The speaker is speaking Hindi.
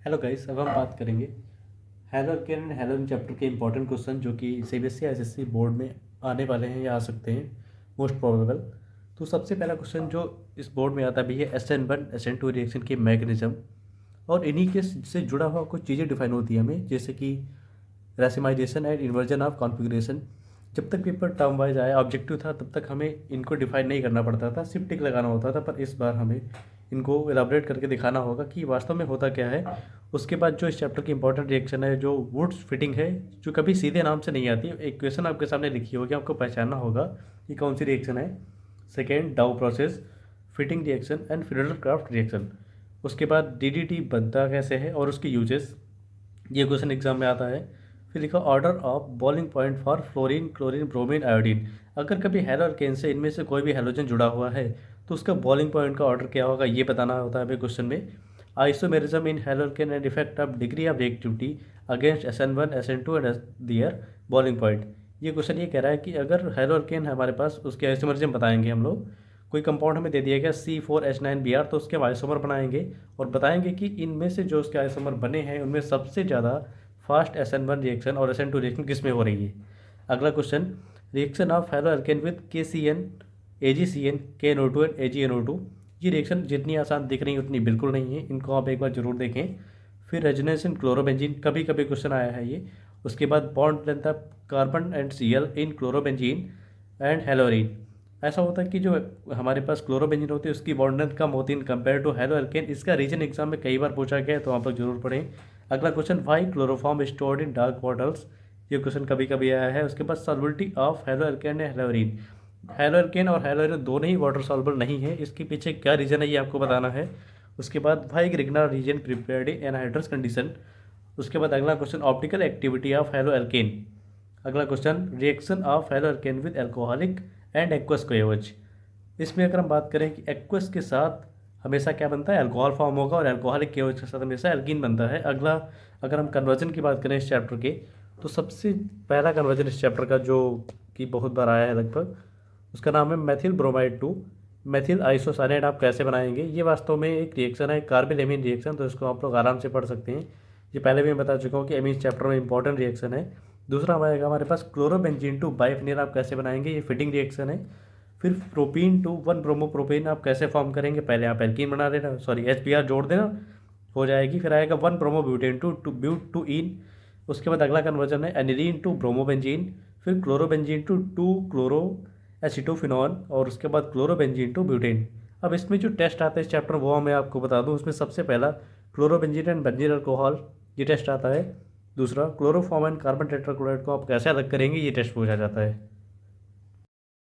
हेलो गाइस, अब हम बात करेंगे हैलोकेन एंड हैलोजन चैप्टर के इंपॉर्टेंट क्वेश्चन जो कि सीबीएसई एसएससी बोर्ड में आने वाले हैं या आ सकते हैं मोस्ट प्रोबेबल। तो सबसे पहला क्वेश्चन जो इस बोर्ड में आता भी है SN1 SN2 रिएक्शन की मैकेनिज्म, और इन्हीं के से जुड़ा हुआ कुछ चीज़ें डिफाइन होती है हमें, जैसे कि racemisation and inversion of configuration. जब तक पेपर टर्म वाइज आया ऑब्जेक्टिव था तब तक हमें इनको डिफाइन नहीं करना पड़ता था, सिर्फ टिक लगाना होता था, पर इस बार हमें इनको एलाबरेट करके दिखाना होगा कि वास्तव में होता क्या है। उसके बाद जो इस चैप्टर की इंपॉर्टेंट रिएक्शन है जो वुड्स फिटिंग है, जो कभी सीधे नाम से नहीं आती, एक क्वेश्चन आपके सामने लिखी होगी, आपको पहचानना होगा कि कौन सी रिएक्शन है। सेकेंड, डाउ process, fitting reaction and craft reaction. उसके बाद DDT बनता कैसे है और उसके यूजेस, ये क्वेश्चन एग्जाम में आता है। फिर लिखा order of boiling point for fluorine, chlorine, bromine, iodine. अगर कभी हैलोकेन से इनमें से कोई भी हैलोजन जुड़ा हुआ है तो उसका बॉइलिंग पॉइंट का ऑर्डर क्या होगा, ये बताना होता है हमें क्वेश्चन में। Isomerism in haloalkane and effect of degree of reactivity against SN1 SN2 and their boiling point. ये क्वेश्चन ये कह रहा है कि अगर हैलोकेन है हमारे पास, उसके आइसोमेरिज्म बताएंगे हम लोग। कोई कंपाउंड हमें दे दिया गया C4H9Br, तो उसके हम आइसोमर बनाएंगे और बताएंगे कि इनमें से जो उसके आइसोमर बने हैं उनमें सबसे ज़्यादा फास्ट SN1 रिएक्शन और SN2 रिएक्शन किस में हो रही है। अगला question, reaction of haloalkane with KCN, AgCN, KNO2 and AgNO2। ये रिएक्शन जितनी आसान दिख रही है उतनी बिल्कुल नहीं है, इनको आप एक बार जरूर देखें। फिर रेजोनेंस इन क्लोरोबेंजीन, कभी कभी क्वेश्चन आया है ये। उसके बाद bond length of carbon and Cl in chlorobenzene and haloarene. ऐसा होता है कि जो हमारे पास क्लोरोबेंजीन होती है उसकी बॉन्ड लेंथ कम होती है कंपेयर टू हेलो एल्केन। इसका रीजन एग्जाम में कई बार पूछा गया है, तो आप लोग जरूर पढ़ें। अगला question, why chloroform stored in dark waters. ये क्वेश्चन कभी कभी आया है। उसके बाद solubility of halo alkane and haloarene. Halo alkane और हेलोरीन दोनों ही वाटर सॉल्युबल नहीं है, इसके पीछे क्या रीजन है ये आपको बताना है। उसके बाद why Grignard reagent prepared in anhydrous condition. उसके बाद अगला question, optical activity of halo alkane. अगला question, reaction of halo alkane with alcoholic and aqueous KOH. इसमें अगर हम बात करें कि एक्वस के साथ हमेशा क्या बनता है, अल्कोहल फॉर्म होगा, और एल्कोहलिक कोएच के साथ हमेशा एल्कीन बनता है। अगला, अगर हम कन्वर्जन की बात करें इस चैप्टर के, तो सबसे पहला कन्वर्जन इस चैप्टर का जो कि बहुत बार आया है लगभग, उसका नाम है methyl bromide to methyl isocyanide. आप कैसे बनाएंगे, ये वास्तव में एक रिएक्शन है, कार्बन एमीन रिएक्शन, तो इसको आप लोग आराम से पढ़ सकते हैं। ये पहले भी मैं बता चुका हूँ कि एमीन चैप्टर में इंपॉर्टेंट रिएक्शन है। दूसरा हमारे पास क्लोरोबेंजीन टू बाइफिनील, आप कैसे बनाएंगे, ये फिटिंग रिएक्शन है। फिर प्रोपीन टू 1 ब्रोमोप्रोपेन आप कैसे फॉर्म करेंगे, पहले आप एल्कीन बना देना, सॉरी HBr जोड़ देना, हो जाएगी। फिर आएगा 1 bromobutane to but two ene. उसके बाद अगला कन्वर्जन है एनिलीन टू ब्रोमोबेंजीन। फिर chlorobenzene to two chloro acetophenone, और उसके बाद क्लोरोबेंजीन टू ब्यूटेन। अब इसमें जो टेस्ट आता है इस चैप्टर वो मैं आपको बता दूं। उसमें सबसे पहला क्लोरोबेंजीन एंड बेंजीन अल्कोहल, ये टेस्ट आता है। दूसरा, क्लोरोफॉर्म एंड कार्बन टेट्राक्लोराइड को आप कैसे अलग करेंगे, ये टेस्ट पूछा जाता है।